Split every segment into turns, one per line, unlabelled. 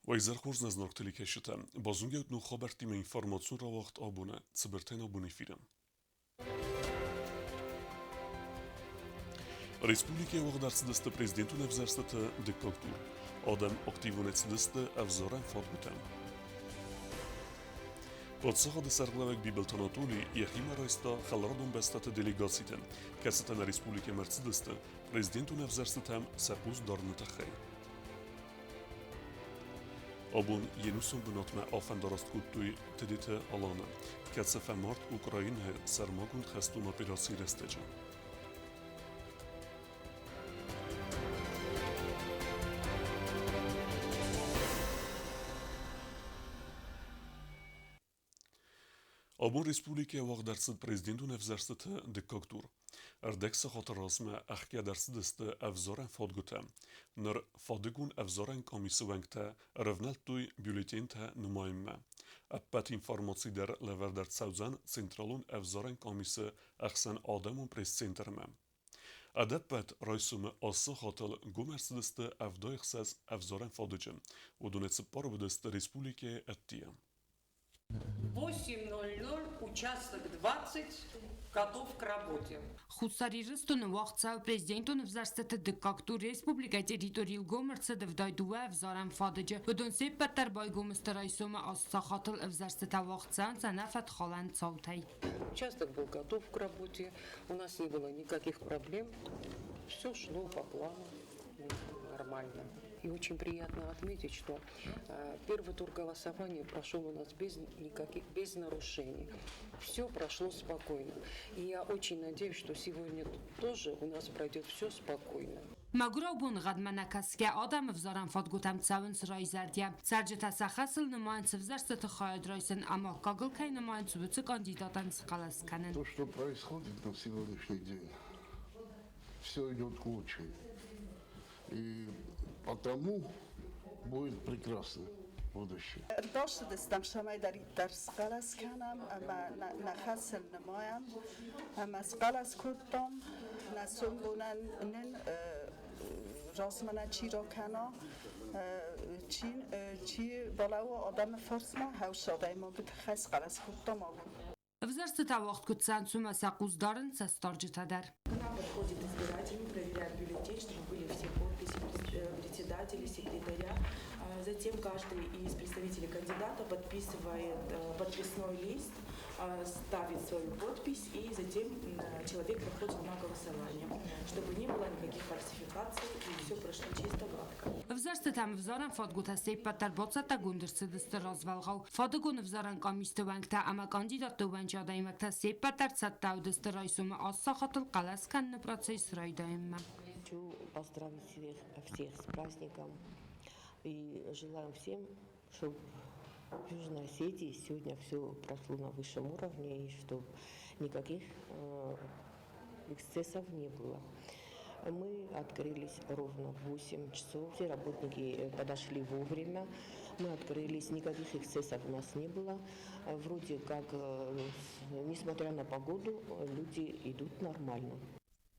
Weizerchurs naznorkteli keşite, bazunget nu habertime informazzun ravaxt abune, цыбертен abune firen. Республике Вағдарсыдысты президенту невзерстыты диктатур. Адам активунецыдысты авзорен фатгутен. Подсахады сарглавек Бибелт Анатолий Яхима Райста халрадун бестаты делегацийтен. Кесетен Республике Мерцидысты президенту невзерстытем сапуз дарныты хей. Abun yenusum bunatme afendarast kuttuy tedite alana. Tkatsefe mart Ukrajine sermagund xestun operaci restece. Abun Respublike Vağdarsıd prezidentun evzerstete diktoktur. Erdekse hatırasme ahke dersidiste evzoren fadgutem. Nır fadigun evzoren komisuvenkte revneltuy bülletinte numayme. Appet informaci der leverdert savzan centralun evzoren komisi ahsen ademun prescenterme. Adeppet rajsume assa hatal gumersidiste evdayxses evzoren fadıcım. Udunetse parvudiste Respublike ettiye.
8:00, участок 20, готов к работе.
Խուսարիրստուն վաղցավ Պրեզիդենտ Ունիվերսիտետը դկակտուր Ռեսպուբլիկա տերիտորիալ գոմերցը դվդայդուը վզարան ֆադջը բդոնսի Պետերբոյ գոմստարայսոմը ասացախատլ վզարստետա վաղցան ծանաֆատ խալան ծավթայ.
Участок был готов к работе, у нас не было никаких проблем, все шло по плану нормально. И очень приятно отметить, что первый тур голосования прошел у нас без нарушений. Все прошло спокойно. И я очень надеюсь, что сегодня тоже у нас пройдет все спокойно.
Մագրոբուն գադմանակասկե ադամ վզարան ֆատգուտամ ցավն սրայզարդիա սարջետա սախասլ նմանց վզարստը խայդրայսն ամա կագլքայ նմանց վծը կանդիդատան սխալասկանեն.
То, что происходит на сегодняшний день, все идет к лучшему. И потому будет прекрасно будущее.
داشتم شما در سقلس کنم اما نخسل نمایم اما سقلس کردم نسون بونن نن راسمنا چی را کنا چی بالاو آدم فرس ما هوشاده ما بود خس قلس کردم آبون
Վզարստը վաղտ կծանցում ասակուզ դարն սաստորջտադար.
Нам подходит избиратель, проверяет бюллетень, чтобы были все подписи председателя, секретаря. Затем каждый из представителей кандидата подписывает подписной лист, ставит свою подпись, и затем человек проходит на голосование, чтобы не было никаких фальсификаций и все прошло чисто гладко.
Վզարստը там վզարան ֆատգուտասեյ պատարբոցատա գունդրսդստը ռոզվալղավ. Ֆատգուն վզարան կամիստվանքտա ամա կանդիդատովան ջադայմակտա սեյ պատարցատտաուդստը ռայսումը ասախատլ կալասկաննը պրոցես ռայդայմմա.
Хочу поздравить всех с праздником и желаем всем, чтобы в Южной Осетии сегодня все прошло на высшем уровне и чтобы никаких эксцессов не было. Мы открылись ровно в 8 часов, все работники подошли вовремя, мы открылись, никаких эксцессов у нас не было. Вроде как, несмотря на погоду, люди идут нормально.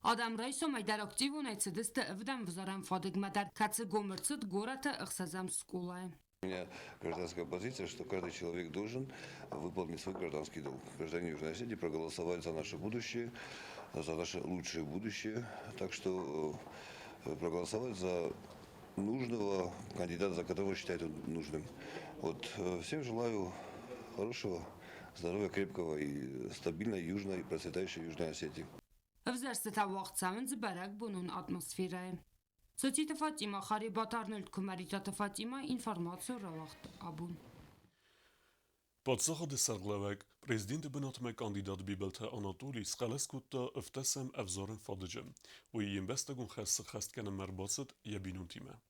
Адам Райсом այդար ակտիվ ունեցդստը վդամ վզարան ֆադգմադար կացը գոմերցդ գորատը ըխսազամ սկուլայ.
У меня гражданская позиция, что каждый человек должен выполнить свой гражданский долг. Граждане Южной Осетии проголосовали за наше будущее, за наше лучшее будущее. Так что проголосовать за нужного кандидата, за которого считают нужным. Вот, всем желаю хорошего, здоровья, крепкого и стабильной южной, процветающей Южной Осетии.
Վզարստը վաղցավն զբարակ բունուն ատմոսֆերա է. Սոցիտը Ֆատիմա խարի բատարնել կմարիտատը Ֆատիմա ինվորմացիա ռավաղտ աբուն.
Подсахады сарглавек президенты бенатме кандидат Бибелт Анатолий Скалескутта эфтесем евзорен фадыджем. У инвестагун хасткана мербацет ябинунтиме.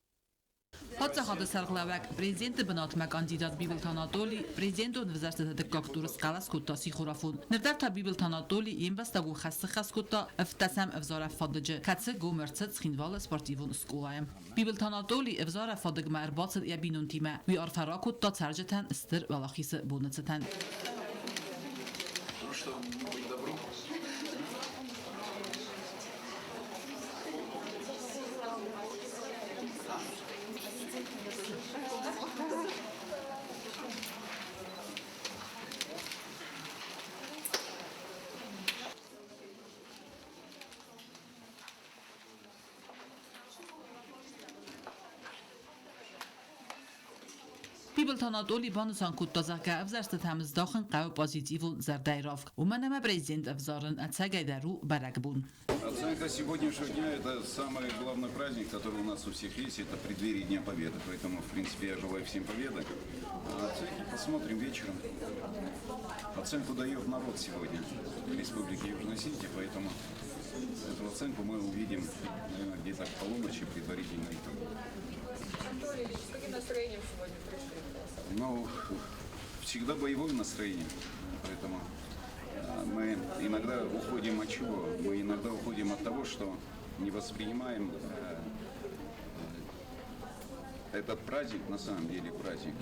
Հացախադը սարղլավակ, պրեզիդենտը բնատմա կանդիդատ Բիբելտ Անատոլի, պրեզիդենտը ունիվերսիտետը դկակտուրը սկալաս կուտասի խորաֆուն։ Նրդարթա Բիբելտ Անատոլի իմբաստագու խասը խասկուտա əftəsəm əvzara fadıcı, կացը գոմերցըց խինվալը սպարտիվուն սկուլայım։ Բիբելտ Անատոլի əvzara fadыgmə ərբացıd յաբինուն թիմə, վի արթարակուտա ծարջətən ստր վալախիսը բունıcıtən։ Bibeltanatoli Banusan Kuttazaka avzarst tamizdachen qau позитиву зардайровк. Уманама президент авзарен ацагайдару баракбун.
Оценка сегодняшнего дня – это самый главный праздник, который у нас у всех есть, это преддверие Дня Победы. Поэтому, в принципе, я желаю всем победы. А оценки посмотрим вечером. Оценку дает народ сегодня в Республике Южной Осетия, поэтому эту оценку мы увидим, наверное, где-то к полуночи предварительно.
С каким настроением сегодня пришли?
Ну, всегда боевое настроение, поэтому мы иногда уходим от чего? Мы иногда уходим от того, что не воспринимаем этот праздник, на самом деле праздник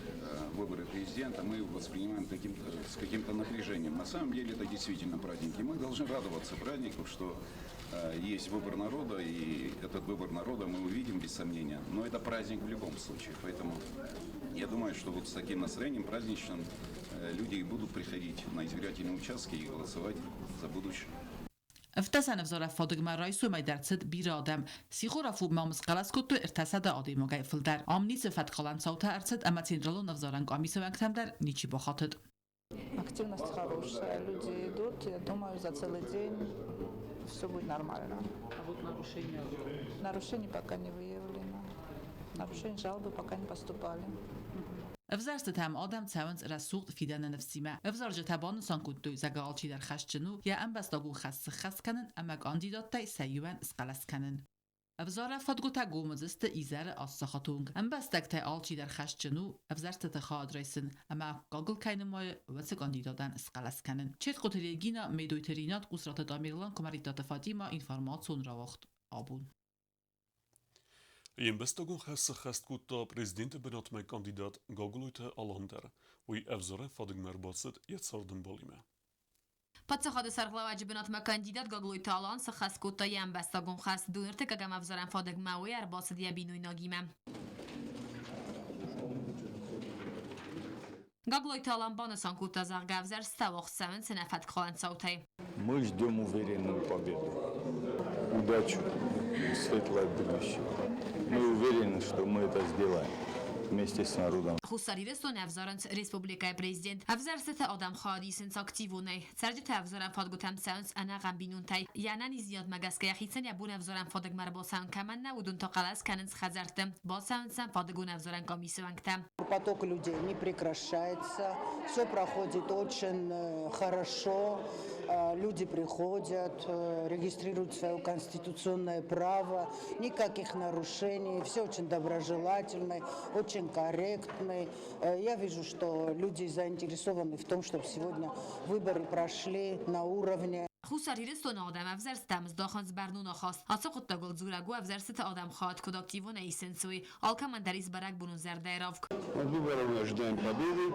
выборы президента, мы его воспринимаем с каким-то напряжением. На самом деле это действительно праздник, и мы должны радоваться празднику, что есть выбор народа, и этот выбор народа мы увидим без сомнения. Но это праздник в любом случае, поэтому я думаю, что вот с таким настроением праздничным люди и будут приходить на избирательные участки и голосовать за будущее.
افتسن افزار فادگما رایسو میدرسد بیرادم سیخورافو مامس قلاسکوتو ارتسد آدی مگای فلدر آمنی صفت قلان صوتا ارتسد اما تندرلون افزارنگ آمیسو انگتمدر نیچی بخاطد.
Активность хорошая, люди идут, я думаю, за целый день все будет нормально.
А вот нарушения?
Нарушений пока не выявлено. Нарушения, жалобы пока не поступали.
افزارست تام آدم تاونز رسوق فیدن نفسیمه افزار جتبان سانکوتو زگالچی در خشجنو یا ام بستگو خس کنن اما کاندیدات تای سیوان اسقلس کنن افزار فادگو تا گومزست ایزر آسخاتونگ ام بستگ تای آلچی در خشجنو افزارست تخاد رایسن اما گاگل کین مای واسه کاندیداتن اسقلس کنن چت قتلیگینا میدویترینات قصرات دامیرلان کمریتات فاطیما اینفورماسیون را وقت آبون
Een bestagon gast kutta presidente benot mijn kandidaat Gogolute Alander, wie evzore fadigmer basit yetzarden bolime.
Подсахады сарглаваджи бенатма кандидат гаглой талан сахаскута ям бастагон хас дунерте кагам авзаран фадаг мауи арбасад ябинуй нагиме. Гаглой талан банасан кута заргавзар ставох севен сенефет кхалан саутай.
Мы ждем уверенную победу, удачу и светлое будущее. Мы уверены, что мы это сделаем вместе с народом.
Хусари рестон авзарант республика президент авзарсет адам خادیسن اکتیوونه سرجت авзаран فادگوتم سانس انا غمبینون تای یعنی زیاد مگس که یخیتن یبون авзаран فادگ مر با سان کمن نودون تا قلاس کننس خزرتم با سانسن فادگون авзаран комиссионктам.
Поток людей не прекращается, все проходит очень хорошо, люди приходят, регистрируют свое конституционное право, никаких нарушений, все очень доброжелательно, очень корректно. Я вижу, что люди заинтересованы в том, чтобы сегодня выборы прошли на уровне.
خساری رستون آدم افزرس تمز داخنز برنون خواست آسا خود تاگل زورگو افزرست آدم خواهد کد اکتیوون ایسنسوی آلکا من دریز برک بونون زرده راوک.
От выборов мы ожидаем победы.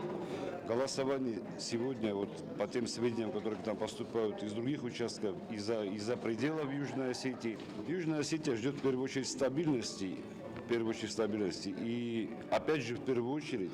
Голосование сегодня, вот по тем сведениям, которые к нам поступают из других участков, из-за пределов Южной Осетии. Южная Осетия ждет в первую очередь стабильности. И опять же, в первую очередь,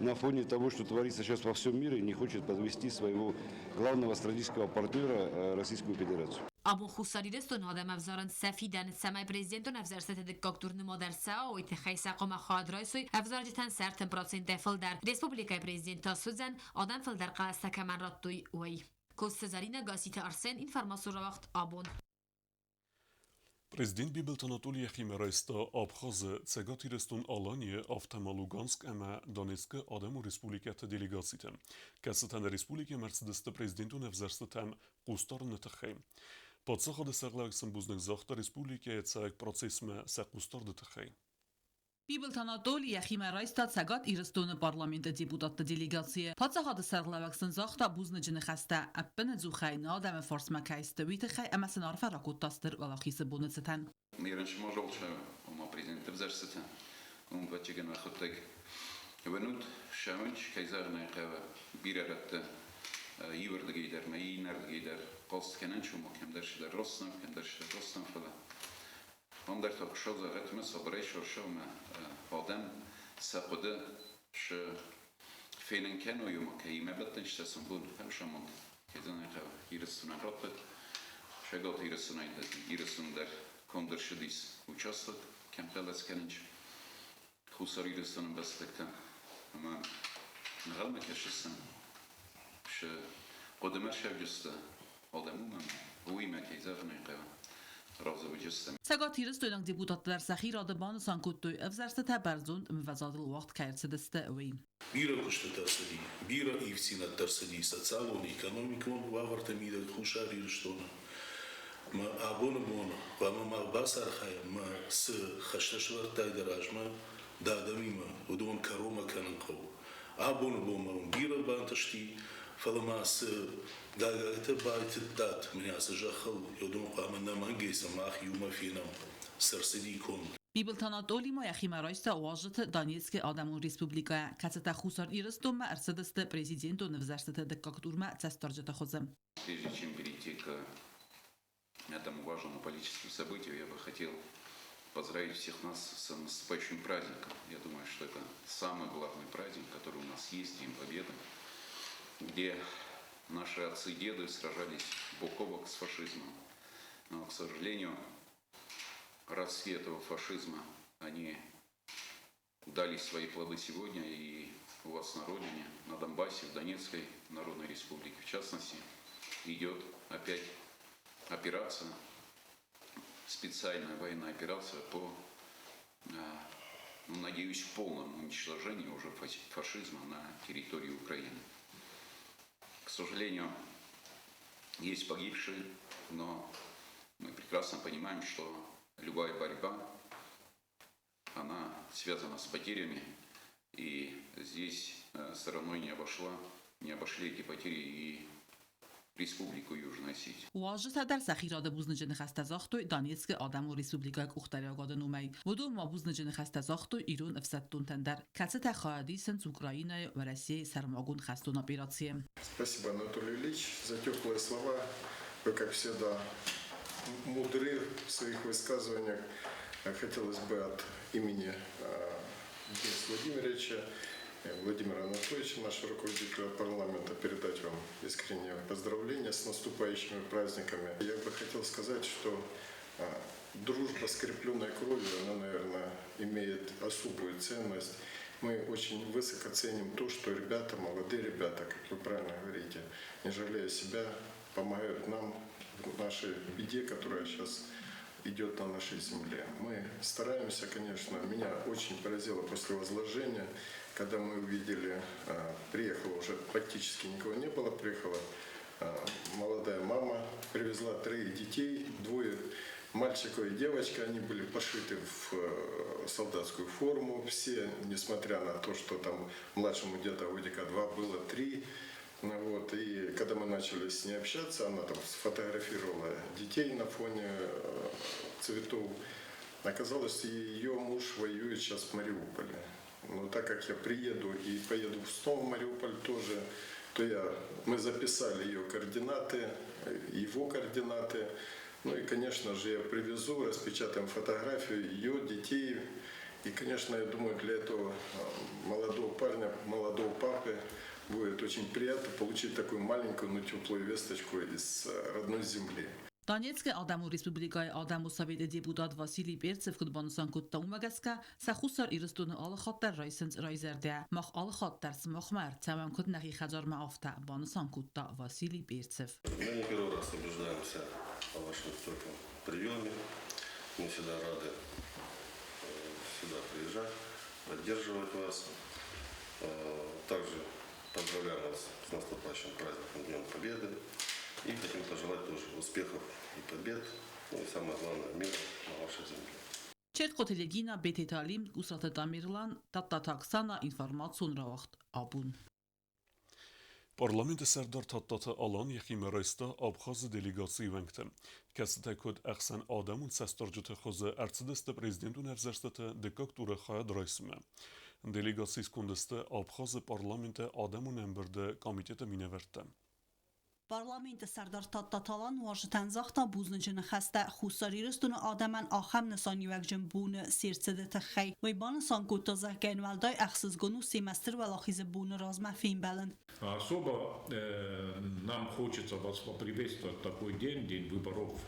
на фоне того, что творится сейчас во всем мире, не хочет подвести своего главного стратегического партнера Российскую Федерацию.
ابو خساری رستون آدم افزارن سفیدن سمای پرزیدنتون افزار ست دکاکتور نمادر سا و اتخای ساقم خواهد رایسوی افزار جتن سر تمپراتسین فل در ریسپوبلیکای پرزیدنتا سوزن آدم فل در قلسته کمن راتوی وی کوستزارین گاسیت ارسن این فرماسور وقت آبون
Президент Бибелт Анатолий Ехимерайста Абхазы цегати рестун Алания автома Луганск ама Донецка Адаму Республиката делегациите. Касатан Республика Мерцедеста президенту невзерстетам Кустарны тахай. Подсахады саглаксен бузных захта Республика цег процессме се Кустарды тахай.
Bibeltanatol yaxime raystat sagat iristone parlamenta deputatta delegatsiye. Patsahadı sarglavaksen zaxta buznıcını xasta appene zuxayna adamı forsma kaistevite xay amasen arfa rakutastır valaxisi bunetseten.
Миренш можолча, ома президент взерсета. Бачеген вахоттек. Венут шамч кайзарна қава бирарат ивердгейдер, мейнердгейдер. Qost kenen чумо кемдершдер Роснам, кемдершдер Роснам фала. هم در تاکشا زارت من صبرای شرشا و آدم سقده ش فعلا کنو یوم که ما بدنش تسمبون همش مند که زنی خوا یرسون رابط شگات یرسون در کندر شدیس участвовать کم خلاص کننج خساری یرسون بستکتن أما نغلمك يا شسم ش قدمر شوجسته آدمون ويما كيزاف نيقا رازو وجسته
Սակաթիրս տոնակ դեպուտատներ սախիրադը բանը սանկուտոյ ավզարստը բարձոն մվազադլ վաղտ կայրցդստը ուի
Бира куштатарсади, бира ивцинатарсади, социалон, экономикон, вавартамида, хушари штона. Ма абона, вама басархая, ма с хашташвартай даражма, дадамима, удон карома кананков. Абона бома, бира банташти, фалама с гагата байтит дат, меня сажахал, юдон камана мангейса мах юма финам, сарсади кон.
Բիբլթանատոլի մայախի մարայստը ուաժըթը Դանիեցկե Ադամուն Ռեսպուբլիկայա կացատա խուսար իրստոմը արսադստը президенту невзарстата декактурма цастарджата хозем.
Прежде чем перейти к этому важному политическому событию, я бы хотел поздравить всех нас с наступающим праздником. Я думаю, что это самый главный праздник, который у нас есть, День Победы, где наши отцы и деды сражались бок о бок с фашизмом. Но, к сожалению, расцвет этого фашизма, они дали свои плоды сегодня и у вас на родине, на Донбассе, в Донецкой Народной Республике, в частности, идет опять операция, специальная военная операция по, надеюсь, полному уничтожению уже фашизма на территории Украины. К сожалению, есть погибшие, но мы прекрасно понимаем, что любая борьба, она связана с потерями, и здесь стороной не обошли эти потери и Республику Южная Осетия.
Уажыта дар сахираdə buznıcını xəstəzaxtoy Donetsk Adamu Respublikaya uxtariyaqadı numay. Vodu ma buznıcını xəstəzaxtoy İran əfsəttun təndər. Kətətə xayadisın Украинaya və Россия сармагун xəstun операция.
Спасибо, Анатолий Ильич, за теплые слова. Вы, как всегда, мудры в своих высказываниях. Хотелось бы от имени Дениса Владимировича, Владимира Анатольевича, нашего руководителя парламента, передать вам искреннее поздравления с наступающими праздниками. Я бы хотел сказать, что дружба, скрепленная кровью, она, наверное, имеет особую ценность. Мы очень высоко ценим то, что ребята, молодые ребята, как вы правильно говорите, не жалея себя, помогают нам в нашей беде, которая сейчас идет на нашей земле. Мы стараемся, конечно, меня очень поразило после возложения, когда мы увидели, приехала уже практически никого не было, приехала молодая мама, привезла 3 детей, 2 мальчика и девочка, они были пошиты в солдатскую форму, все, несмотря на то, что там младшему где-то годика 2 было 3. Вот, и когда мы начали с ней общаться, она там сфотографировала детей на фоне цветов. Оказалось, ее муж воюет сейчас в Мариуполе. Но так как я приеду и поеду снова в Мариуполь тоже, то мы записали ее координаты, его координаты. Ну и, конечно же, я привезу, распечатаем фотографию ее, детей. И, конечно, я думаю, для этого молодого парня, молодого папы будет очень приятно получить такую маленькую, но теплую весточку из родной земли.
Դանիեցկե Ադամու Ռեսպուբլիկայի Ադամու Սովետի դեպուտատ Վասիլի Պերցև կդբանության կոտտաում ագասկա սախուսար իրստոնը ալխատտար ռայսենց ռայզերդե մախ ալխատտար смохмар цамам кутнахи хаджарма афта банусан кутта Василий Перцев.
Мы не первый раз убеждаемся о вашем теплом приеме. Мы всегда рады сюда приезжать, поддерживать вас. Также поздравляем вас с наступающим праздником Днем Победы. И хотим пожелать тоже успехов и побед, ну и самое главное, мира на вашей земле.
Չեր խոթելեգինա բետետալիմ կուսրատը տամիրլան տատտատաքսանա ինվարմացուն ռավախտ աբուն։
Parlamenti Serdar Tattatı alan Yekimeraista Abxazı delegatsiyi vengte. Kesite kod Eksen Adamun sestarcıtı xazı Ercideste prezidentun evzerstete dekaktura xaya draysime. Delegatsiyi skundeste Abxazı parlamenti Adamun emberde komitete mineverte.
Parlamenti Serdar Tatatalan wajtan zaxta buznıcını xəstə xusarırıstunu adamən axam nısanyuvəqcın bunu sirtsədə təxəy. Və banısan qotazaq genvalday əxsizgonu semestr və laxizə bunu razmə фин бələn.
Особо нам хочется вас поприветствовать такой день, день выборов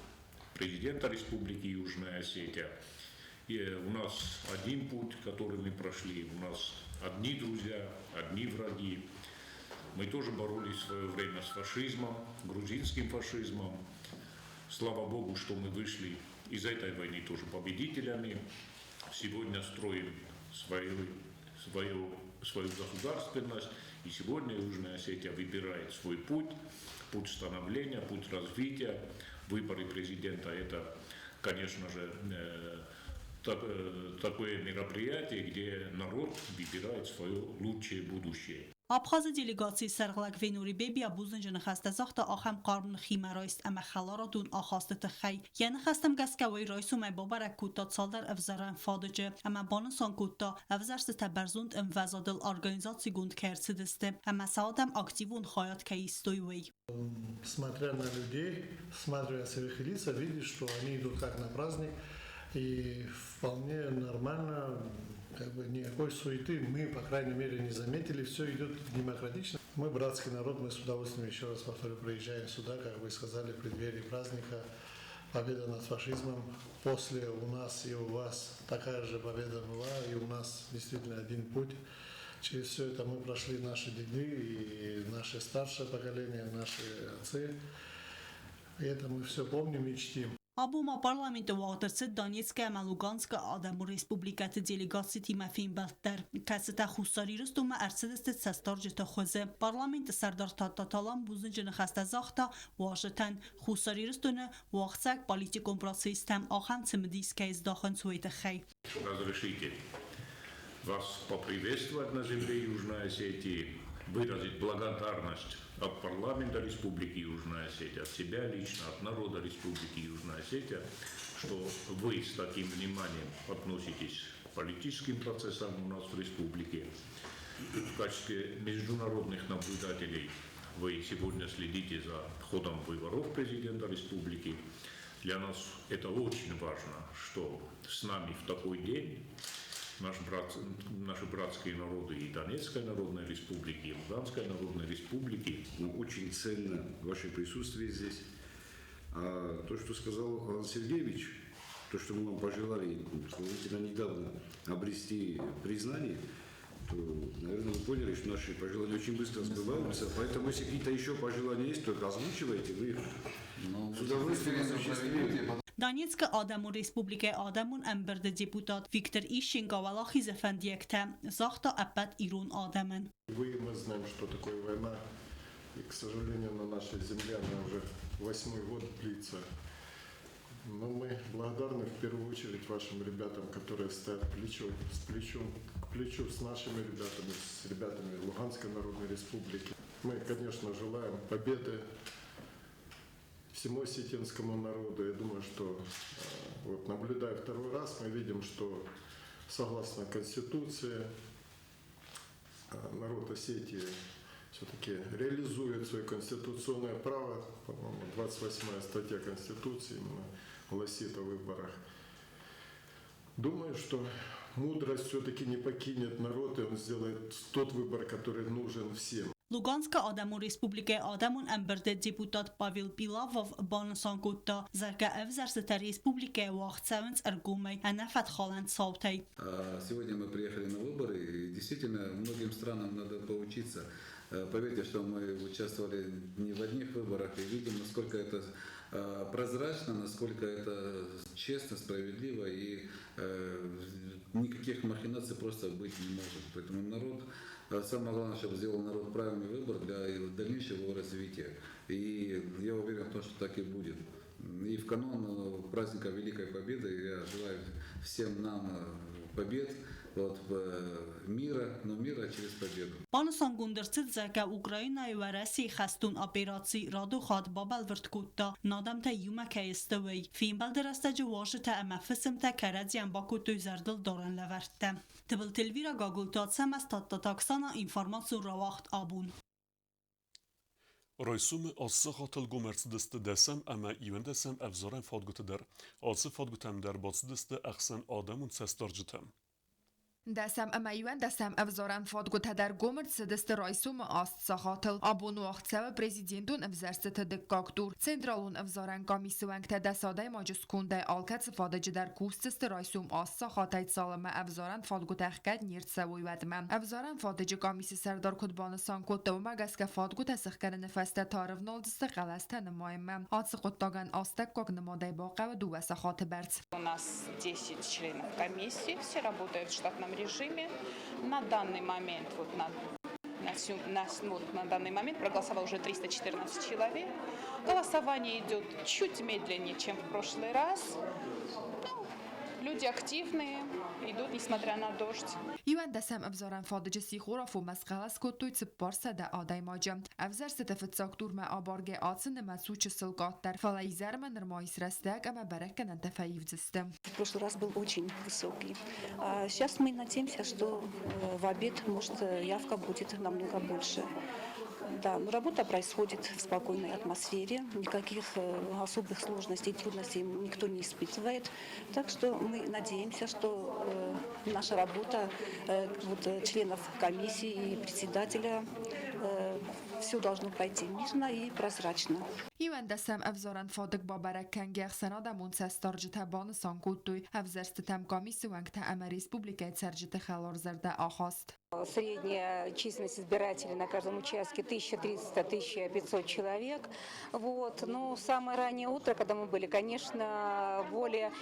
президента Республики Южная Осетия. у нас один путь, который мы прошли, у нас одни друзья, одни враги. Мы тоже боролись в свое время с фашизмом, грузинским фашизмом. Слава Богу, что мы вышли из этой войны тоже победителями. Сегодня строим свою государственность. И сегодня Южная Осетия выбирает свой путь становления, путь развития. Выборы президента – это, конечно же, такое мероприятие, где народ выбирает свое лучшее будущее.
آبخاز دلیگاسی سرغلق و نوری بیا بوزن جن خسته زخت آخم قارن خیمه رایست اما خلارا دون آخاسته تخی یعنی خستم گس کوی رایسو می بابرک کوتا سال در افزارن فادجه اما بانسان کوتا افزارست تبرزوند ام وزادل ارگانیزاسی گوند کرد دسته اما ساعتم اکتیوون خیات که ایستوی وی.
Смотря на людей, смотря с их лица, видишь, что они идут как на праздник и вполне нормально. Как бы никакой суеты мы, по крайней мере, не заметили. Все идет демократично. Мы братский народ, мы с удовольствием, еще раз повторю, приезжаем сюда, как вы сказали, в преддверии праздника. Победа над фашизмом. После у нас и у вас такая же победа была, и у нас действительно один путь. Через все это мы прошли наши деды и наше старшее поколение, наши отцы. И это мы все помним и чтим.
Abuma parlamento waterse Donetska və Luganska Adamı Respublikası delegasiya məfin bəltər kəsətə xüsusi rüstümə ərsədəstə səstarcıta xözə parlament sərdar tatatalan buzuncu xəstə zaxta Washington xüsusi rüstünə vaxtsak politikum prosestem axam цимдийская издахын суета хай.
Разрешите вас поприветствовать на земле Южной Осетии, выразить благодарность от парламента Республики Южная Осетия, от себя лично, от народа Республики Южная Осетия, что вы с таким вниманием относитесь к политическим процессам у нас в республике. В качестве международных наблюдателей вы сегодня следите за ходом выборов президента республики. Для нас это очень важно, что с нами в такой день наши братские народы и Донецкой Народной Республики, и Луганской Народной Республики.
Очень ценно ваше присутствие здесь. А то, что сказал Алан Сергеевич, то, что мы вам пожелали сравнительно недавно обрести признание, то, наверное, вы поняли, что наши пожелания очень быстро сбываются. Поэтому, если какие-то еще пожелания есть, только озвучивайте, вы их с удовольствием осуществим.
Donetska Adamı Respublika Adamın əmbirdə deputat Viktor Ищенко Валахиз əfəndiyəkdə zaxta əbbət İran Adamın.
Мы знаем, что такое война, и, к сожалению, на нашей земле она уже 8-й год длится. Но мы благодарны в первую очередь вашим ребятам, которые стоят плечом к плечу с нашими ребятами, с ребятами Луганской Народной Республики. Мы, конечно, желаем победы всему осетинскому народу. Я думаю, что вот наблюдая второй раз, мы видим, что согласно Конституции народ Осетии все-таки реализует свое конституционное право, по-моему, 28-я статья Конституции именно гласит о выборах. Думаю, что мудрость все-таки не покинет народ, и он сделает тот выбор, который нужен всем.
Luganska Adamı Respublika Adamın əmbirdə deputat Pavel Pilavov banısan qutda zərgə əvzərsətə Respublika vaxtsəvənc ərgumay ənəfət xalən savtay.
Сегодня мы приехали на выборы, и действительно многим странам надо поучиться. Поверьте, что мы участвовали не в одних выборах и видим, насколько это прозрачно, насколько это честно, справедливо и никаких махинаций просто быть не может. Поэтому народ, самое главное, чтобы сделал народ правильный выбор для дальнейшего его развития. И я уверен в том, что так и будет. И в канун праздника Великой Победы я желаю всем нам побед, мира, но мира через победу.
Banısan gündürsüz zərgə Ukraynaya və Rəsiya xəstun operasiya radu xad babal vırtkutda nadamta yuməkə istəvəy. Film bəldərəstəcə Washington əməfəsimtə kərədziyən Bakutda üzərdil doran ləvərtdə. Tıbıl telvira qagultat səməstatda taksana informasyon ravaxt abun.
Rajsume assı hatıl gomercidiste desem ama yündesem evzaren fadgıtıdır. Assı fadgıtem der batıdiste eksen adamın sestarcıtem.
Դասամ ամայուան դասամ ավզորան ֆոտգութադար գոմր ցդստ ռայսում աստ սախատլ աբոնու աղցավը պրեզիդենտուն ավզարստը դկակտուր ցենտրալուն ավզորան կոմիսիոն կտադասադայ մաջսկունդե ալկաց ֆադաջդար կուստստ ռայսում աստ սախատայ ցալմա ավզորան ֆոտգութախկad նիրցավույվադմա ավզորան ֆադջի կոմիսի սարդար կուտբանասան կոտովմա գասկա ֆոտգութա սխկարը նֆաստա тарвнолдсты қаластаны моим отсықоттаган астак как намодай бақава дува сахаты берц.
У нас 10 членов комиссии, все работают в штатном режиме. На данный момент, на данный момент проголосовало уже 314 человек. Голосование идет чуть медленнее, чем в прошлый раз. Люди активные, идут, несмотря на дождь.
Юан дасам абзаран фадج сихурафу масқалас котуй цпарса да адай маджам. Авзар ستفتصاكتور ما آبارگه آتسن مسوچ سلقات در فلايزار من رمايس رستاك اما بركن انت فايف زستم.
В прошлый раз был очень высокий. Сейчас мы надеемся, что в обед, может, явка будет намного больше. Да, но работа происходит в спокойной атмосфере, никаких особых сложностей, трудностей никто не испытывает. Так что мы надеемся, что наша работа членов комиссии и председателя все должно пройти мирно и прозрачно.
Юан дасам авзаран фадق با برکن سناد منسستارجت بان سانکوتوی авзарстатам комиссию та ама республика сарджет халор зарда ахаст.
Средняя численность избирателей на каждом участке 1300-1500 человек. Но самое раннее утро, когда мы были, конечно,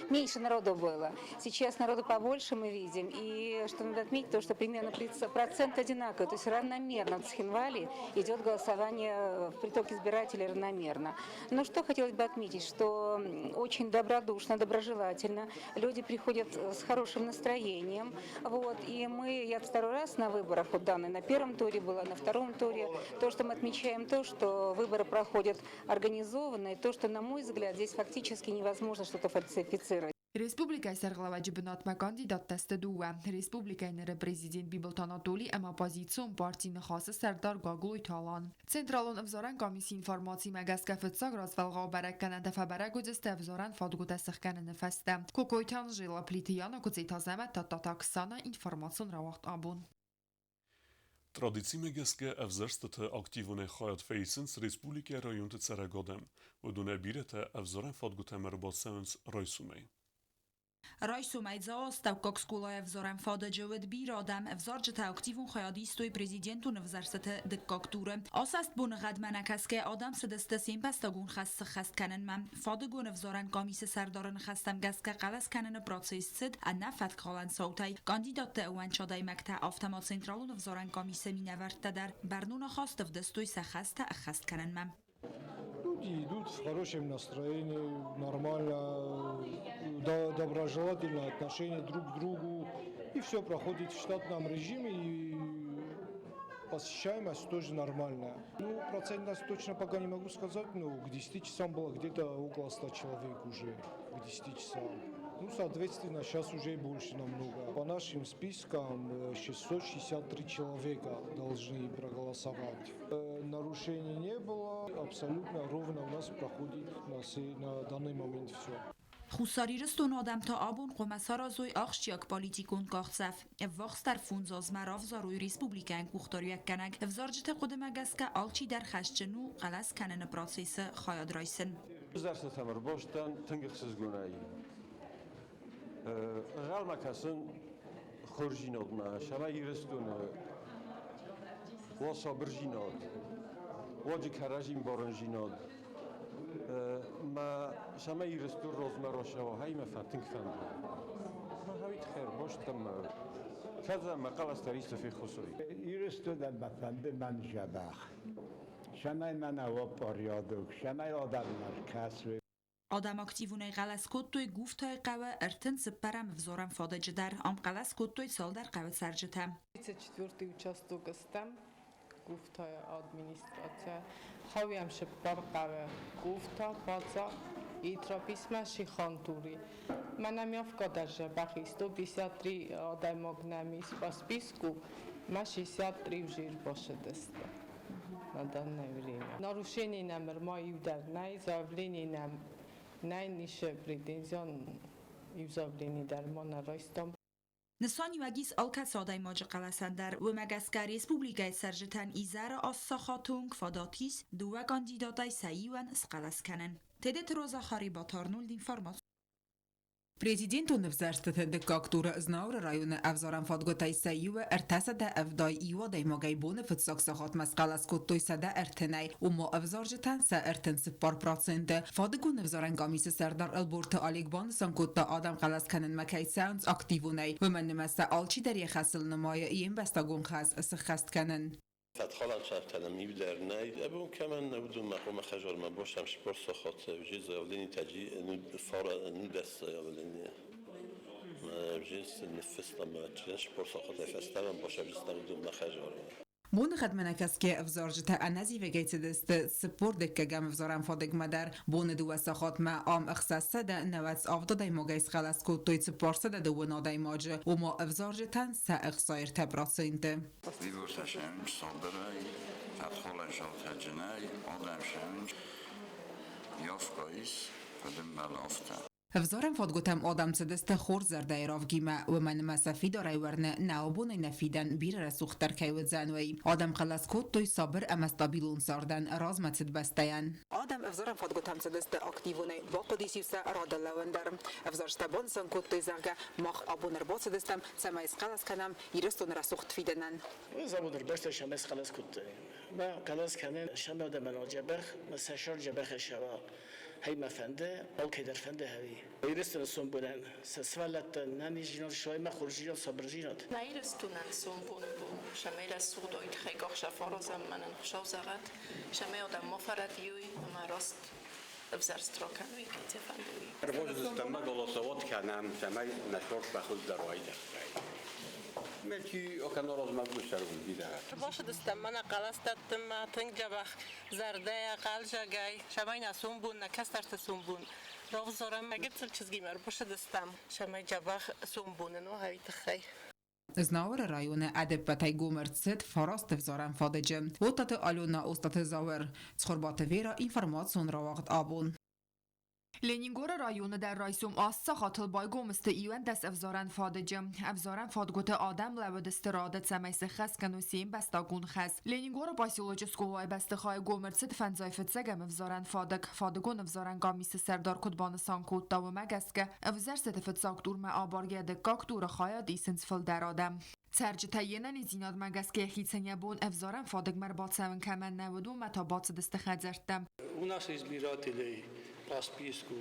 меньше народу было. Сейчас народу побольше мы видим. И что надо отметить, то, что примерно процент одинаковый. То есть равномерно в Цхинвале идет голосование в приток избирателей равномерно. Но что хотелось бы отметить, что очень добродушно, доброжелательно. Люди приходят с хорошим настроением. И я второй раз на выборах, данные на первом туре было, на втором туре. То, что мы отмечаем, то, что выборы проходят организованно, и то, что, на мой взгляд, здесь фактически невозможно что-то фальсифицировать.
Республика сарглава джибнатма кандидат тест дуа. Республика нер президент Бибелтан Анатолий ама оппозицион партии нахас сардар Гаглуй Талан. Централон авзоран комиссии информации магаска фцаг развалга бараккана дфабара гудст авзоран фадгута схкана нефаста. Кокойтан жила плитияна куцитазама тататаксана информацион равахт абун.
Tradițimegeske avzărstătă activune hayat feysins Respublika rayonte Цараgodem, vodune birete avzoren fadgutemer basens raysumey.
Райсумай заостав как скулая взором фададжевед бирадам взоржта активун хаядистуй президенту навзарсата декактуры. Асаст бун гадманакаске адам сдасты симпастагун хаст канен мам фадагун взоран комиссия сардаран хастам гаске қалас канен процессид анна фаткалан саутай кандидат уан чадай макта автомат централун взоран комиссия минаварта дар барнуна хастав дастуй сахаста хаст канен мам.
Люди идут в хорошем настроении, нормально, доброжелательное отношение друг к другу. И все проходит в штатном режиме, и посещаемость тоже нормальная. Процентность точно пока не могу сказать, но к 10 часам было где-то около 100 человек уже, к 10 часам. Соответственно, сейчас уже больше намного. По нашим спискам 663 человека должны проголосовать. Нарушений не было, абсолютно ровно у нас проходит на данный момент все.
Хусариристун адам та абун قمسارا زوی آخشیاک پالیتیکون کاخصف وقت فونزاز مراف زاروی ریسپوبلیکان کوختاریک کنگ افزارجت قدمگس که آلچی در خشچنو قلس کنن پروسیس خواهد رایسن.
Üzerse temir boştan tıngıksız günayı. Galmakasın xorjin odna, şama yiristunu, o sabırjin od, o cikarajin boranjin od. ما شما يرستور روزمره هاي ما فاتنك فهمت ما هايت خير باش تم كذا مقال استريست في خصوصي
يرستور دم بفند من جبخ شما من اواب باریادوک شما آدم مرکز
آدم اکتیوونه غلس کتوی گفتای قوه ارتن سپرم взорам فادج در ام غلس کتوی سال در قوه سرجتم
34-й участок астам گفتای администрация خواهیم شبار قوه گفتا بازا ایتراپیسم شیخانتوری منم یافکا در جبخی 153 آدم اگنمی по списку ما 63 в жир باشه десте на данное время. Нарушение номер мой удар, заявление нам najniższe pretensje i zaявление дарма на ростом.
Նսանի վագիս ալքասադայ մաջկալասանդար ու մագասկա ռեսպուբլիկայ սարժտան իզարը ասսախատունք ֆադատիս դուա կանդիդատայ սայիվան սկալասկանեն։ Տեդե տրոզախարի բաթարնուլ ինֆորմացիա Президенту Невзерстата декактура Знаура района Авзоран Фадготай Саюа Эртасада Авдай Иодай Могайбуна Фитсоксахот Маскаласкот Тойсада Эртенай Умо Авзоржетан Са Эртен 10%. Фадгу Невзоран Гамиса Сардар Албурта Аликбан Санкота Адам Каласканен Макай Саундс активунай ومن نمسا آلچی در یک حاصل نمای این بستگون خاص سخست کنن.
فتحالا شرطنا میبدر ناید ابون كمان نبدو مقوم خجال ما باشم شپور سخات وجيز اوليني تجي فارا ندس اوليني وجيز نفس لما تجي شپور سخات فستم باشم جيز نبدو مخجال
بون خدمنا کسکی افزارجت انزی و گیت دست سپور دکه گم افزارم فادق مدر بون دو ساخات ما آم اخصاصه ده نوات آفدادای مگایس خلاص کود توی سپارسه ده دو نادای ماجه و ما افزارجتن سه اخصایر تبراسینده
دیوستشم صادرای فتحال شالت جنای آدم شمج یافکایس قدم ملافته
افزارم فادگوتم آدم سدست خور زرده رافگیمه و من مسافی دارای ورنه نابون نفیدن بیر رسوختر کیوت زنوی آدم خلاص کود توی صابر ام استابیلون ساردن راز متسد بستین آدم افزارم فادگوتم سدست اکتیونه با قدیسیوسه راده لوندرم افزارشتبان سن کود توی زرگه مخ آبونر با سدستم سمایز خلاص کنم یرستون رسوخت فیدنن
زبونر باشت شمس خلاص کود ما خلاص کنن شما ده مناجبخ مسشار جبخ شوا هی مفنده آل کدر فنده هایی. ایرستون سومبونن سوالت نانی جنات شوی ما خورجیات صبر جنات.
نیرستون سومبون بون شمیل سود اوید خیلی شفارا زمانن شاو زغت شمیل آدم مفردیوی ما راست افزرسترا کنوی که تفندوی.
روز دستم گلاسوات کنم شمیل نشورش بخود درایده. ملکی اکنون روز مگوش سرون دیده.
باشه دستم من قلاستم تنگ جبخ زرده قلجگای شمای نسوم بون نکسترت سوم بون راو زارم مگه تل چیزی مر باشه دستم شمای جبخ سوم بونن و هایی تخی
زناور رایون ادب و تیگومرد سد فراست افزارم فادجه و تات آلونا استات زاور تخربات ویرا اینفرماسیون را وقت آبون
لنینگور رایون در رایسوم آسا خاطل بایگو مست ایوان دست افزارن فادجه افزارن فادگوت آدم لود استرادت سمیس خس کنوسیم بستاگون خس لنینگور باسیولوژیسکوهای بستخای گومرسد فنزایفت زگم افزارن فادگون افزارن گامیس سردار کدبان سانکوت داو مگسکه افزار ستفت ساکتور ما آبارگه دکاک دور خواهد ایسنس فل در آدم سرج تایینن زیناد مگسکه خیتسنیا بون افزارن فادگ مر باتسون کمن نودو متا باتس دست خزرتم
У нас избирателей по списку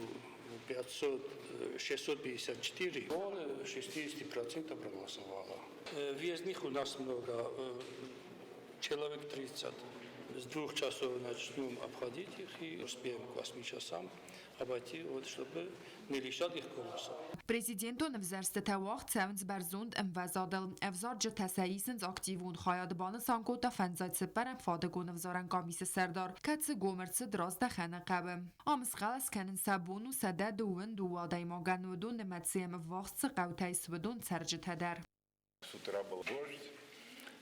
654, более 60% проголосовало. Въездных у нас много, человек 30. С 2 часов начнем обходить их и успеем к 8 часам обойти, вот, чтобы не лишать их голоса.
Президенту Невзерстата وقت سونز برزوند اموزادل افزار جه تساییسنز اکتیوون خواهد بان سانکوتا فنزاید سپرم فادگون افزارن گامیس سردار کتس گومرتس درازده خانه قبه آمس خلاص کنن سبونو سده دوون دوادای ماگن ودون نمتسیم وقت قوتای سودون سرجه تدر
С утра был дождь,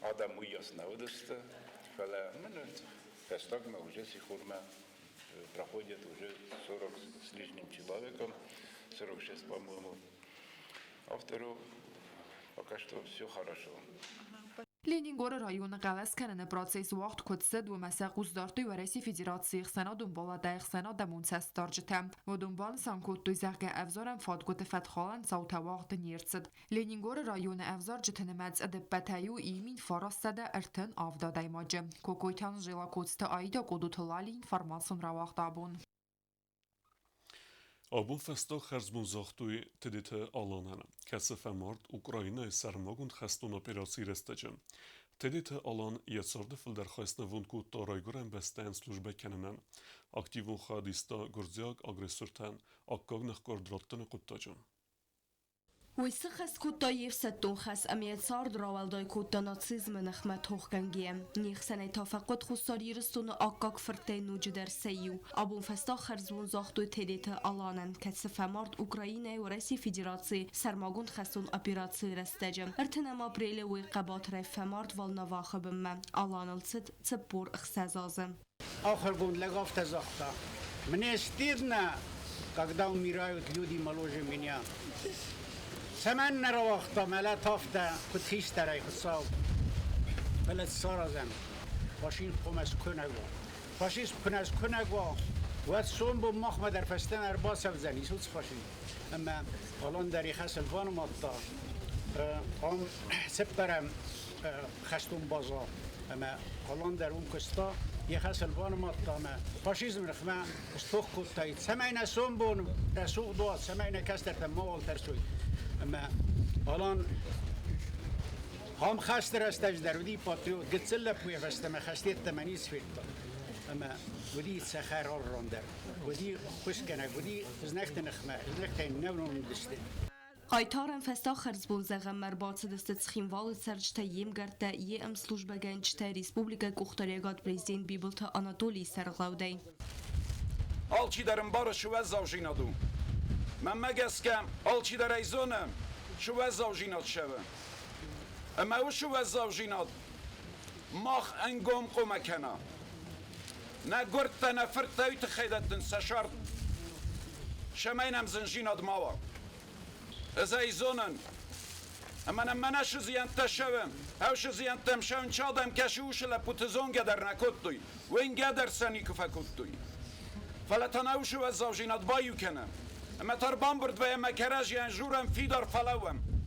Адам ясно выдаст, Фестагма уже сихурма проходит уже 40 с лишним человеком, 46, по-моему. А второй пока что все хорошо.
لنینگور رایون قلس کنن پروسس وقت کدسد و مسا قوزدارتی و رئیس فدراسیون سنا دنبال دایخ سنا دمون سستارجتم و دنبال سانکوت دوی زرگ افزارم فادگوت فتخالن صوت وقت نیرتسد لنینگور رایون افزار جتن مدز ادبتایو ایمین فراستده ارتن آفدادای ماجم کوکویتان جیلا کدست آیدا قدوتلالی انفرماسون را وقت آبون
Abun festa xerzbun zaxtuy tedite alanana. Kəsəfə mart Ukrayna sərmagund xəstun operasiya restəcəm. Tedite alan yetsardı filder xəstnəvun ku tarayguran bəstən slujbə kənənən. Aktivun xadista gurziaq agresortən akkag nəxkardrattan quttacəm.
ويسخس كوتا يفسدون خس أميت صار دراولداي كوتا ناتسيزم نخمة توخكنجيم نيخ سنة تفقد خساري رستون أقاق فرتين وجدر سيو أبون فستا خرزون زاختو تديت ألانن كتسفة مارد أوكراينا ورئيسي فيدراسي سرماغون خسون أبيراتسي رستجم ارتنم أبريل ويقبات ريف مارد والنواخب من ألان الصد تبور اخسازازم
آخر год легавта захта. Мне стыдно, когда умирают люди моложе меня.
سمن نرو وقتا ملا تافته خود خیش داره خود صاحب بلد سارزم باشین قومش کنگوا فاشیسم کنش کنگوا و سون بو مخمه در فستن اربا سوزنی سوز فاشین اما الان در خسل وان ماتا هم سپرم خستون بازا اما الان در اون کستا یه خسل وان ماتا اما فاشیسم رخمه استوخ کتایید سمین سون بون رسوق دوات سمین کس در تموال ترسوی اما الان هم خست رستج در ودی پاتریوت گتسل پوی فستم خستیت تمنیز فیتا اما ودی سخر راندر ودی خوش کنه ودی زنخت نخمه زنخت نورون دسته
Қайтарен феста херцбузега мербаце дестецхинвалы серчта емгарта ем служба генчта республика кухтарегат президент Бибилта Анатолий Серглаудей.
Алчи дарым бары шувез завжинаду. Мен мегескем алчи дар айзонем шувез завжинад шеве. Ама у шувез завжинад мах انگام قومکنا. نه گرت نه فرت اوت خیدتن سشارد. شمینم زنجیناد ماوا. از ایزونن اما نمنش زیان تشوم هاوش زیان تمشون چادم کشوش لپوتزون گدر نکوتوی و این گدر سنی کفکوتوی فلتناوش و زوجینات بایو کنم اما تربان برد و اما کرج ینجورم فیدار فلوم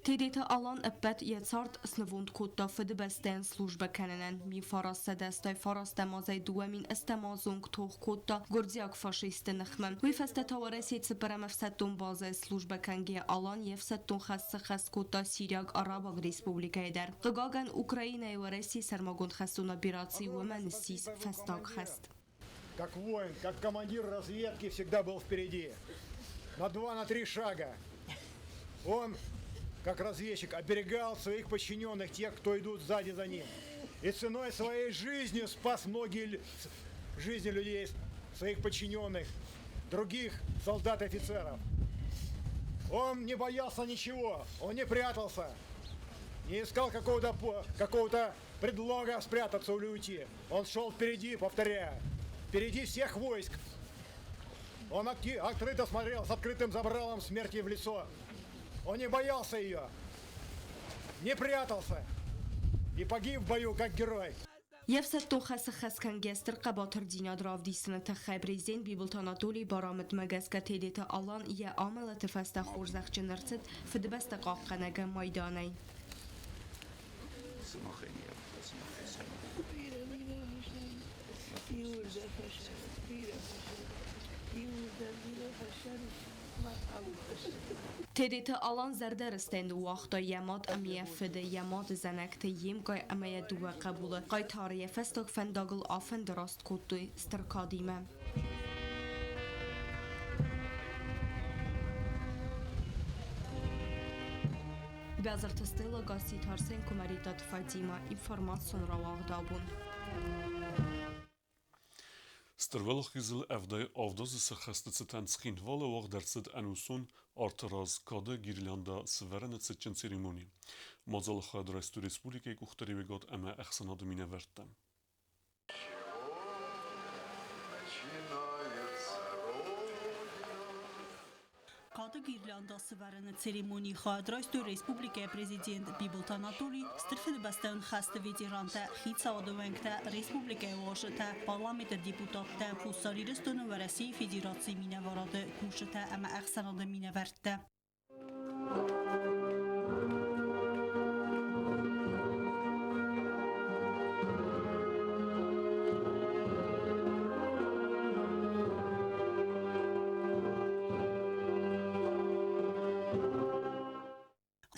Тедета алан эппет яцарт сневунд кутта феде бестен служба кененен ми фарасте дестай фарасте мазай дуамин estemazung тох кутта гордзяк фашисте нахмем ви фесте тавареси цеперем фсеттун база служба кенге алан евсеттун хассе хас кутта сирияк арабаг республика эдер гаган Украина и вареси сермагунд хастун операции умен сис фестак хаст
Как воин, как командир разведки всегда был впереди на 2-3 шага он как разведчик, оберегал своих подчиненных, тех, кто идут сзади за ним. И ценой своей жизни спас многие жизни людей, своих подчиненных, других солдат и офицеров. Он не боялся ничего, он не прятался, не искал какого-то предлога спрятаться или уйти. Он шел впереди, повторяю, впереди всех войск. Он открыто смотрел с открытым забралом смерти в лицо. Он не боялся ее, не прятался и погиб в бою как герой.
Евсеттун хассе хаскангестер قباتر دیناد رافدی سنت خی پرزیدنت بیبلت آناتولی بارامت مگسکه تیلیت آلان یه عاملت فست خورزخ جنرست فدبست قاقنگه مایدانی. تدیت آلان زرده رستند وقتا یماد امیه فده یماد زنکت یم گای امیه دو قبوله قای تاریه فستاک فنداگل آفن دراست کتوی سترکادیمه بازر تستیلا گاسی تارسن کماریتات فادیما اینفورماسیون را واقدابون
Sterwellig gizel evde avdazı sıxastıcıtan sıxinvalı vaq dersid enusun artaraz kade girlanda sıverenet seçen seremoni. Mazalı xadrastu Respublikayı kuxtari vegat ema exsanadı mine vertem.
Կադը գիրլանդասը վարանը ցերեմոնի խադրայստու ռեսպուբլիկայի պրեզիդենտ Բիբլտ Անատոլի ստրֆիլ բաստան խաստը վետիրանտը խիցավադովենքտը ռեսպուբլիկայի ոშտը պարլամենտը դիպուտատը խուսարիրստոնը վարասի ֆեդերացի մինավարադը կուշտը ամա ախսանադը մինավարտը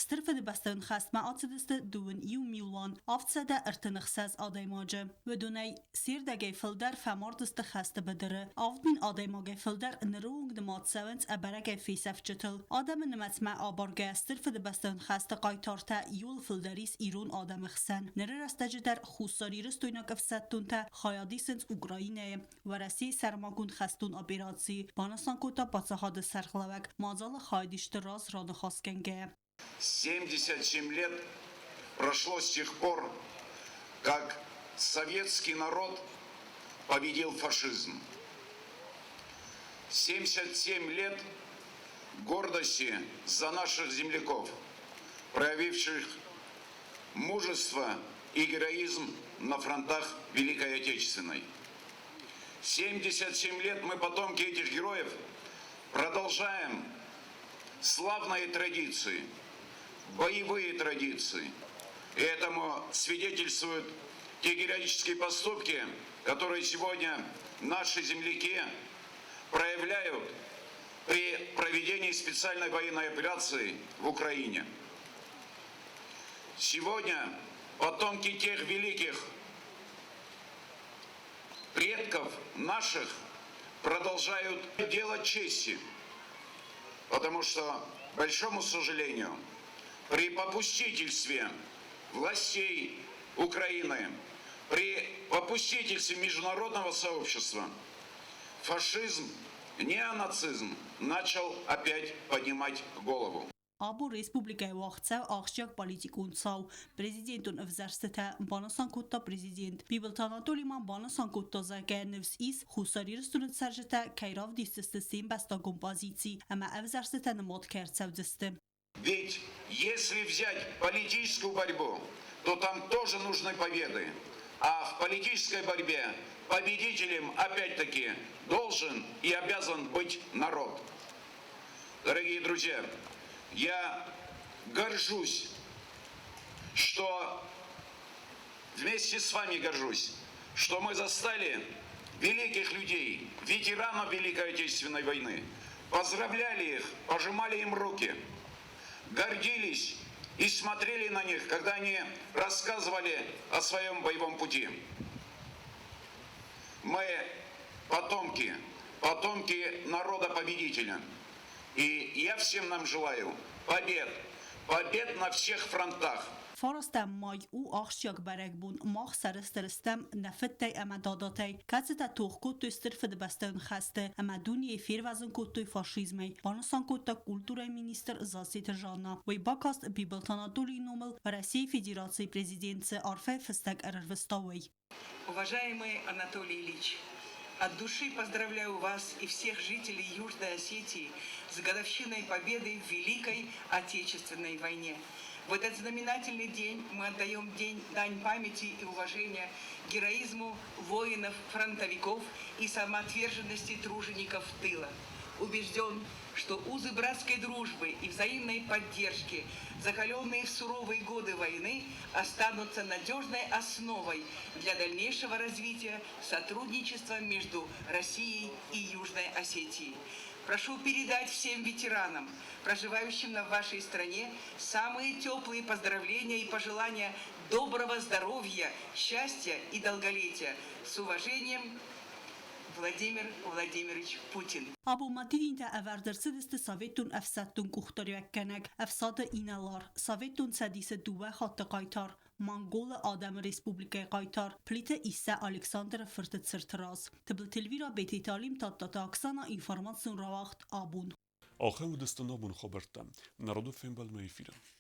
Ստրվը բաստան խաստմա ացդստը դուն իու միլան ավցադա ըրտնխսազ ադայմաջը վդունայ սիրդագե ֆիլդար ֆամորդստը խաստը բդրը ավդին ադայմագե ֆիլդար նրունգ դմացավենց աբարագե ֆիսավճտլ ադամը նմացմա աբարգե ստրվը բաստան խաստը qaytarta yol ֆիլդարիս իրուն ադամխսան ներրաստաջդար խուսարիրս տույնակվսատունտա խայադիսենց ուկրաինայը վարասի սարմագուն խաստուն օպերացի բանասանկոտա բացահադը սարխլավակ մազալը խայդիշտը ռազ ռանախասկենգե
77 лет прошло с тех пор, как советский народ победил фашизм. 77 лет гордости за наших земляков, проявивших мужество и героизм на фронтах Великой Отечественной. 77 лет мы, потомки этих героев, продолжаем славные традиции, боевые традиции. И этому свидетельствуют те героические поступки, которые сегодня наши земляки проявляют при проведении специальной военной операции в Украине. Сегодня потомки тех великих предков наших продолжают делать чести, потому что, к большому сожалению, при попустительстве властей Украины, при попустительстве международного сообщества фашизм, неонацизм начал опять поднимать голову.
Աբու Ռեսպուբլիկայի վաղցավ աղջակ պալիտիկունցավ, Պրեզիդենտուն վզարստը բանասան կոտտա պրեզիդենտ, Բիբլտանատոլիման բանասան կոտտա զակայնվս իս, խուսարիրստունը ծարժտա կայրավ դիստստստին բաստագում պազիցի, əmə əvzarstı նմոտ կերցավ դստը.
Ведь если взять политическую борьбу, то там тоже нужны победы. А в политической борьбе победителем, опять-таки, должен и обязан быть народ. Дорогие друзья, я горжусь, что вместе с вами горжусь, что мы застали великих людей, ветеранов Великой Отечественной войны, поздравляли их, пожимали им руки, гордились и смотрели на них, когда они рассказывали о своем боевом пути. Мы потомки народа-победителя. И я всем нам желаю побед на всех фронтах.
Форостам май у աղջակ բարեկբուն մախ սարստրստամ նֆտտay ամադադատay կացտա թողկոտ ստր ֆդբաստան խաստը ամադունի ֆիրվազն կոտոy ֆաշիզմay բանասան կոտա կուլտուրայ министр Засита Жанна вой бакаст Бибелтанатолий номел России Федерации президентцы Арфе Фестак Арвестовой.
Уважаемый Анатолий Ильич, от души поздравляю вас и всех жителей Южной Осетии с годовщиной победы в Великой Отечественной войне. В этот знаменательный день мы отдаем дань памяти и уважения героизму воинов-фронтовиков и самоотверженности тружеников тыла. Убежден, что узы братской дружбы и взаимной поддержки, закаленные в суровые годы войны, останутся надежной основой для дальнейшего развития сотрудничества между Россией и Южной Осетией. Прошу передать всем ветеранам, проживающим в вашей стране, самые теплые поздравления и пожелания доброго здоровья, счастья и долголетия. С уважением, Владимир Владимирович Путин.
Աբու մատիրինտա ավարդրցդստը Սովետուն əfsəttun quxtarıyakkanak əfsadı inalar Սովետուն սədisi դուվə xattı qaytar Mongolı Adam Respublikaya qaytar Plitə isə Aleksandr Fırtıtsırtıraz Tıblı Telvira Beti Talim Tattata Aksana informatsiyon ravaqt abun
آخر ودستنا بون خبرتم نرادو فين بالما يفيرم